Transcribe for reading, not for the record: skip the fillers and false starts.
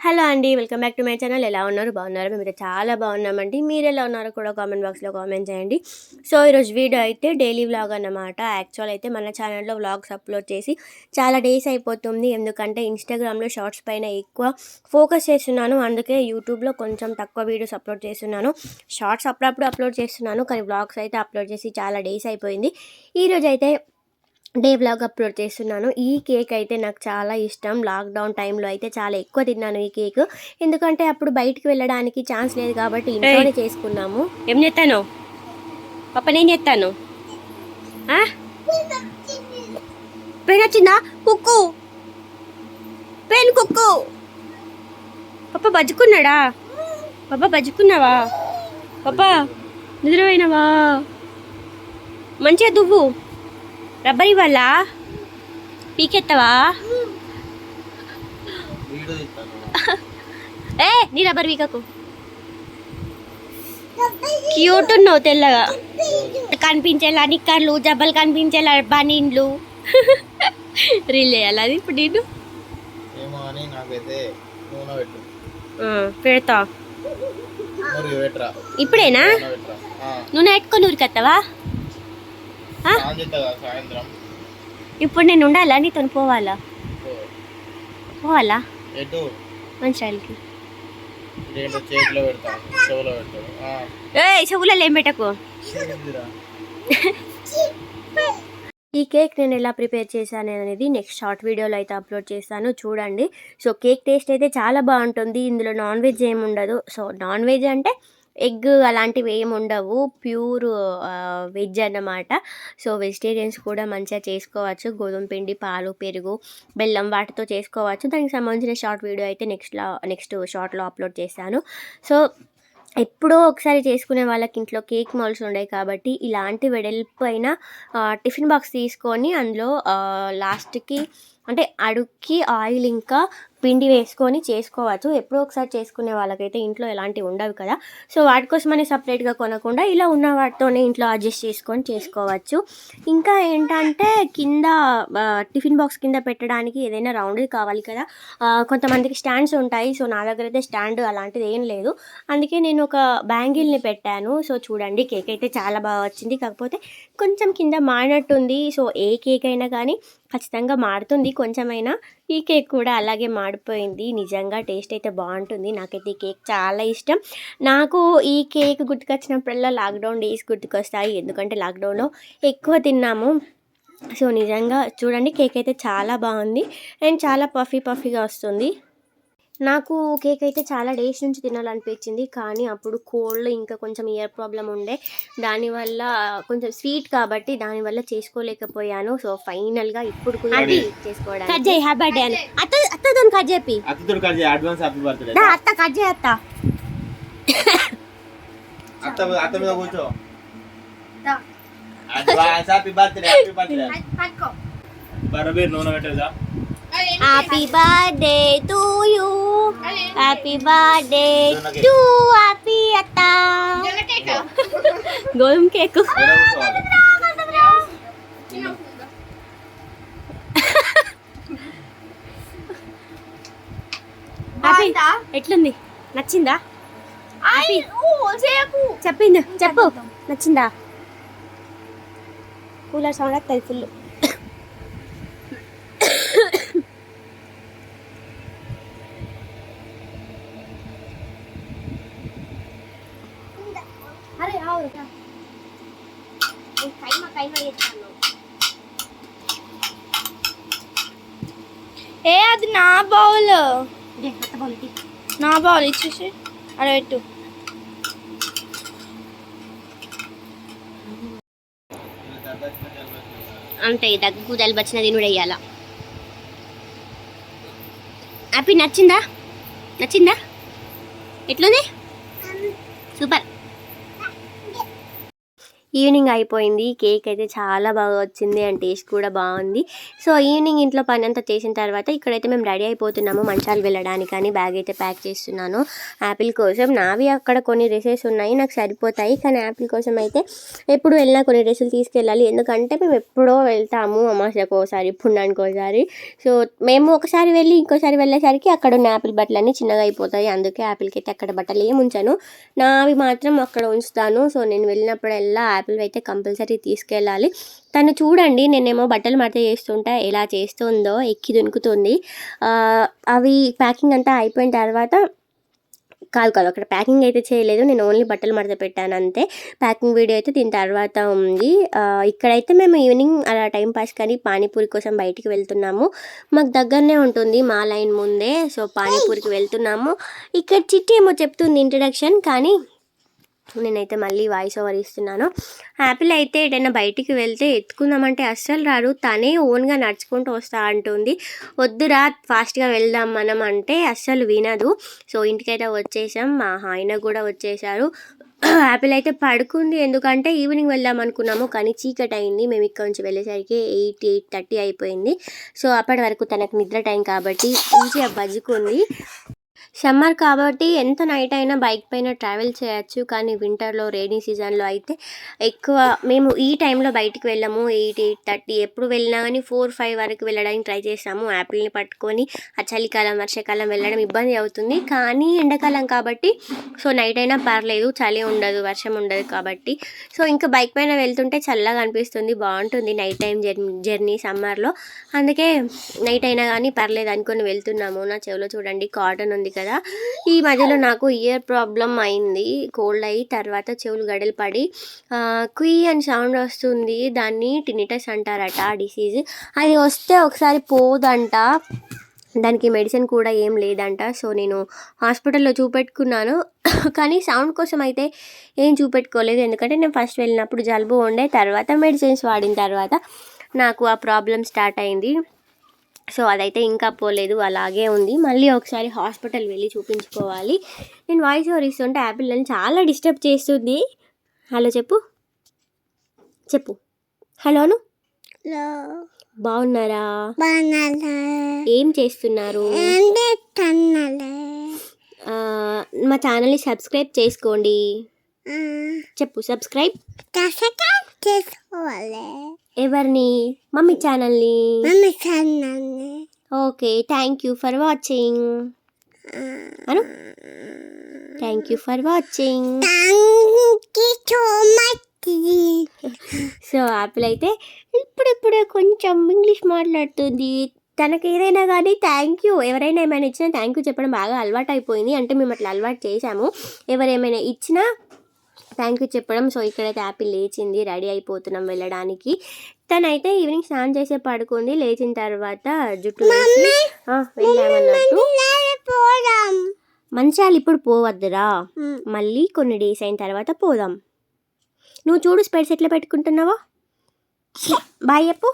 Hello అండి, welcome back to my channel. ఎలా ఉన్నారు? బాగున్నారు? మేమైతే చాలా బాగున్నామండి. మీరు ఎలా ఉన్నారో కూడా కామెంట్ బాక్స్లో కామెంట్ చేయండి. సో ఈరోజు వీడియో అయితే డైలీ వ్లాగ్ అన్నమాట. యాక్చువల్ అయితే మన ఛానల్లో వ్లాగ్స్ అప్లోడ్ చేసి చాలా డేస్ అయిపోతుంది. ఎందుకంటే ఇన్స్టాగ్రామ్లో షార్ట్స్ పైన ఎక్కువ ఫోకస్ చేస్తున్నాను. అందుకే యూట్యూబ్లో కొంచెం తక్కువ వీడియోస్ అప్లోడ్ చేస్తున్నాను. షార్ట్స్ అప్పుడప్పుడు అప్లోడ్ చేస్తున్నాను, కానీ వ్లాగ్స్ అయితే అప్లోడ్ చేసి చాలా డేస్ అయిపోయింది. ఈరోజు అయితే డే వ్లాగ్ అప్లోడ్ చేస్తున్నాను. ఈ కేక్ అయితే నాకు చాలా ఇష్టం. లాక్డౌన్ టైంలో అయితే చాలా ఎక్కువ తిన్నాను ఈ కేక్. ఎందుకంటే అప్పుడు బయటికి వెళ్ళడానికి ఛాన్స్ లేదు కాబట్టి ఇంట్లోనే చేసుకున్నాము. ఏం చేస్తాను పాప? నేను చేస్తాను. పెన్ వచ్చిందా? కుక్కు పెన్ కుక్కు. పాప బజ్జుకున్నాడా? పాప బజ్జుకున్నావా? పాప నిద్రపోయినావా? మంచిగా దువ్వు. రబ్బర్ ఇవ్వాల? పీకెత్తావా? నీ రబ్బర్ వీకకు. క్యూట్ ఉన్నావు తెల్లగా. కనిపించేలా నిక్కర్లు, జబ్బలు కనిపించేలా బనీన్లు. రీల్ చేయాలి అది ఇప్పుడు నేను పెడతా. ఇప్పుడేనా? నువ్వు నెట్టుకొని ఊరికొస్తావా? ఇప్పుడు నేను ఉండాలా? నీతో పోవాలా? పోవాలా మంచి స్టైల్కి? చెవులలో ఏం పెట్టకు. ఈ కేక్ నేను ఎలా ప్రిపేర్ చేశాను అనేది నెక్స్ట్ షార్ట్ వీడియోలో అయితే అప్లోడ్ చేస్తాను, చూడండి. సో కేక్ టేస్ట్ అయితే చాలా బాగుంటుంది. ఇందులో నాన్ వెజ్ ఏమి ఉండదు. సో నాన్ వెజ్ అంటే ఎగ్ అలాంటివి ఏమి ఉండవు, ప్యూర్ వెజ్ అన్నమాట. సో వెజిటేరియన్స్ కూడా మంచిగా చేసుకోవచ్చు. గోధుమ పిండి, పాలు, పెరుగు, బెల్లం వాటితో చేసుకోవచ్చు. దానికి సంబంధించిన షార్ట్ వీడియో అయితే నెక్స్ట్ షార్ట్లో అప్లోడ్ చేశాను. సో ఎప్పుడో ఒకసారి చేసుకునే వాళ్ళకి ఇంట్లో కేక్ మౌల్స్ ఉన్నాయి కాబట్టి ఇలాంటి వెడల్పు అయిన టిఫిన్ బాక్స్ తీసుకొని అందులో లాస్ట్కి అంటే అడుక్కి ఆయిల్ ఇంకా పిండి వేసుకొని చేసుకోవచ్చు. ఎప్పుడో ఒకసారి చేసుకునే వాళ్ళకైతే ఇంట్లో ఎలాంటివి ఉండవు కదా. సో వాటి కోసమని సపరేట్గా కొనకుండా ఇలా ఉన్న వాటితోనే ఇంట్లో అడ్జస్ట్ చేసుకొని చేసుకోవచ్చు. ఇంకా ఏంటంటే కింద టిఫిన్ బాక్స్ కింద పెట్టడానికి ఏదైనా రౌండ్ది కావాలి కదా. కొంతమందికి స్టాండ్స్ ఉంటాయి. సో నా దగ్గర అయితే స్టాండ్ అలాంటిది ఏం లేదు. అందుకే నేను ఒక బ్యాంగిల్ని పెట్టాను. సో చూడండి, కేక్ అయితే చాలా బాగా వచ్చింది. కాకపోతే కొంచెం కింద మాడినట్టుంది. సో ఏ కేక్ అయినా కానీ ఖచ్చితంగా మాడుతుంది కొంచెమైనా. ఈ కేక్ కూడా అలాగే మాడిపోయింది. నిజంగా టేస్ట్ అయితే బాగుంటుంది. నాకైతే ఈ కేక్ చాలా ఇష్టం. నాకు ఈ కేక్ గుర్తుకొచ్చినప్పుడల్లా లాక్డౌన్ డేస్ గుర్తుకొస్తాయి. ఎందుకంటే లాక్డౌన్లో ఎక్కువ తిన్నాము. సో నిజంగా చూడండి, కేక్ అయితే చాలా బాగుంది అండ్ చాలా పఫీగా వస్తుంది. నాకు కేక్ అయితే చాలా డేస్ నుంచి తినాలనిపించింది, కానీ అప్పుడు కోల్డ్ ఇంకా కొంచెం ఇయర్ ప్రాబ్లం ఉండే, దానివల్ల కొంచెం స్వీట్ కాబట్టి దానివల్ల చేసుకోలేకపోయాను. సో ఫైనల్గా ఇప్పుడు కూడా చేసుకోవడానికి అత్త కట్ చెప్పి అత్త కట్ చేయ happy birthday to you, happy birthday to happy అత్త. గోధుమ కేక్ ఎట్లుంది? నచ్చిందా? చెప్పింది చెప్పు, నచ్చిందా? కూలర్ సౌండ్ వస్తుంది ఫుల్. ఏ అది నా బౌల్, నా బౌల్ ఇచ్చేసి అక్కడ పెట్టు. అంటే దగ్గు జలుబు వచ్చిన తినుడు వేయాల. హ్యాపీ నచ్చిందా? ఎట్లుంది? సూపర్. ఈవినింగ్ అయిపోయింది. కేక్ అయితే చాలా బాగా వచ్చింది అండ్ టేస్ట్ కూడా బాగుంది. సో ఈవినింగ్ ఇంట్లో పని అంతా చేసిన తర్వాత ఇక్కడైతే మేము రెడీ అయిపోతున్నాము మంచాలు వెళ్ళడానికని. బ్యాగ్ అయితే ప్యాక్ చేస్తున్నాను యాపిల్ కోసం. నావి అక్కడ కొన్ని డ్రెస్సెస్ ఉన్నాయి, నాకు సరిపోతాయి. కానీ యాపిల్ కోసం అయితే ఎప్పుడు వెళ్ళినా కొన్ని డ్రెస్సులు తీసుకెళ్ళాలి. ఎందుకంటే మేము ఎప్పుడో వెళ్తాము, అమావాస్యకు ఒకసారి, పుణ్యానికి ఒకసారి. సో మేము ఒకసారి వెళ్ళి ఇంకోసారి వెళ్ళేసరికి అక్కడ ఉన్న యాపిల్ బట్టలన్నీ చిన్నగా అయిపోతాయి. అందుకే యాపిల్కి అయితే అక్కడ బట్టలు ఏమి ఉంచాను, నావి మాత్రం అక్కడ ఉంచుతాను. సో నేను వెళ్ళినప్పుడల్లా యాపిల్ అయితే కంపల్సరీ తీసుకెళ్ళాలి. తను చూడండి, నేనేమో బట్టలు మడత చేస్తుంటా, ఎలా చేస్తుందో ఎక్కి దునుకుతుంది. అవి ప్యాకింగ్ అంతా అయిపోయిన తర్వాత కాదు అక్కడ ప్యాకింగ్ అయితే చేయలేదు, నేను ఓన్లీ బట్టలు మడత పెట్టాను అంతే. ప్యాకింగ్ వీడియో అయితే దీని తర్వాత ఉంది. ఇక్కడైతే మేము ఈవినింగ్ అలా టైం పాస్ కానీ పానీపూరి కోసం బయటికి వెళ్తున్నాము. మాకు దగ్గరనే ఉంటుంది, మా లైన్ ముందే. సో పానీపూరికి వెళ్తున్నాము. ఇక్కడ చిట్టి ఏమో చెప్తుంది ఇంట్రడక్షన్, కానీ నేనైతే మళ్ళీ వాయిస్ ఓవర్ ఇస్తున్నాను. యాపిల్ అయితే ఎటైనా బయటికి వెళ్తే ఎత్తుకుందామంటే అస్సలు రాదు, తనే ఓన్గా నడుచుకుంటూ వస్తా అంటుంది. వద్దురా ఫాస్ట్గా వెళ్దాం మనం అంటే అస్సలు వినదు. సో ఇంటికైతే వచ్చేసాం, మా ఆయన కూడా వచ్చేసారు. యాపిల్ అయితే పడుకుంది, ఎందుకంటే ఈవినింగ్ వెళ్దాం అనుకున్నాము కానీ చీకటి అయింది. మేము ఇక్కడ నుంచి వెళ్ళేసరికి 8:30 అయిపోయింది. సో అప్పటి వరకు తనకు నిద్ర టైం కాబట్టి మంచిగా బజ్జుకుంది. సమ్మర్ కాబట్టి ఎంత నైట్ అయినా బైక్ పైన ట్రావెల్ చేయొచ్చు, కానీ వింటర్లో రెయినీ సీజన్లో అయితే ఎక్కువ మేము ఈ టైంలో బయటికి వెళ్ళాము. 8:30 ఎప్పుడు వెళ్ళినా కానీ 4-5 వరకు వెళ్ళడానికి ట్రై చేస్తాము. యాపిల్ని పట్టుకొని ఆ చలికాలం వర్షాకాలం వెళ్ళడం ఇబ్బంది అవుతుంది, కానీ ఎండాకాలం కాబట్టి సో నైట్ అయినా పర్లేదు, చలి ఉండదు, వర్షం ఉండదు కాబట్టి. సో ఇంకా బైక్ పైన వెళ్తుంటే చల్లగా అనిపిస్తుంది, బాగుంటుంది నైట్ టైం జర్నీ సమ్మర్లో. అందుకే నైట్ అయినా కానీ పర్లేదు అనుకొని వెళ్తున్నాము. నా చెవిలో చూడండి కాటన్ ఉంది కదా, ఈ మధ్యలో నాకు ఇయర్ ప్రాబ్లం అయింది, కోల్డ్ అయ్యి తర్వాత చెవులు గడలు పడి కుయ్ అని సౌండ్ వస్తుంది. దాన్ని టినిటస్ అంటారట ఆ డిసీజ్. అది వస్తే ఒకసారి పోదంట, దానికి మెడిసిన్ కూడా ఏం లేదంట. సో నేను హాస్పిటల్లో చూపెట్టుకున్నాను, కానీ సౌండ్ కోసం అయితే ఏం చూపెట్టుకోలేదు. ఎందుకంటే నేను ఫస్ట్ వెళ్ళినప్పుడు జలుబు ఉండే, తర్వాత మెడిసిన్స్ వాడిన తర్వాత నాకు ఆ ప్రాబ్లం స్టార్ట్ అయింది. సో అదైతే ఇంకా పోలేదు, అలాగే ఉంది. మళ్ళీ ఒకసారి హాస్పిటల్ వెళ్ళి చూపించుకోవాలి. నేను వాయిస్ ఓవర్ ఇస్తుంటే యాపిల్ నన్ను చాలా డిస్టర్బ్ చేస్తుంది. హలో చెప్పు హలోను. బాగున్నారా? ఏం చేస్తున్నారు? మా ఛానల్ని సబ్స్క్రైబ్ చేసుకోండి. చెప్పు సబ్స్క్రైబ్ చేసుకోవాలి. ఎవరిని? మమ్మీ ఛానల్ని. Okay, thank you for watching Anu. Thank you for watching. So Apple అయితే ఇప్పుడిప్పుడే కొంచెం ఇంగ్లీష్ మాట్లాడుతుంది. తనకు ఏదైనా కానీ థ్యాంక్ యూ, ఎవరైనా ఏమైనా ఇచ్చినా థ్యాంక్ యూ చెప్పడం బాగా అలవాటు అయిపోయింది. అంటే మేము అట్లా అలవాటు చేసాము, ఎవరేమైనా ఇచ్చినా థ్యాంక్ యూ చెప్పడం. సో ఇక్కడైతే యాపిల్ లేచింది, రెడీ అయిపోతున్నాం వెళ్ళడానికి. తనైతే ఈవినింగ్ స్నానం చేసే పడుకుంది, లేచిన తర్వాత జుట్టు వేసి వెళ్ళామన్నట్టు. మంచాలు ఇప్పుడు పోవద్దురా, మళ్ళీ కొన్ని డేస్ అయిన తర్వాత పోదాం. నువ్వు చూడు స్పెట్స్ ఎట్లా పెట్టుకుంటున్నావో. బాయ్ చెప్పు.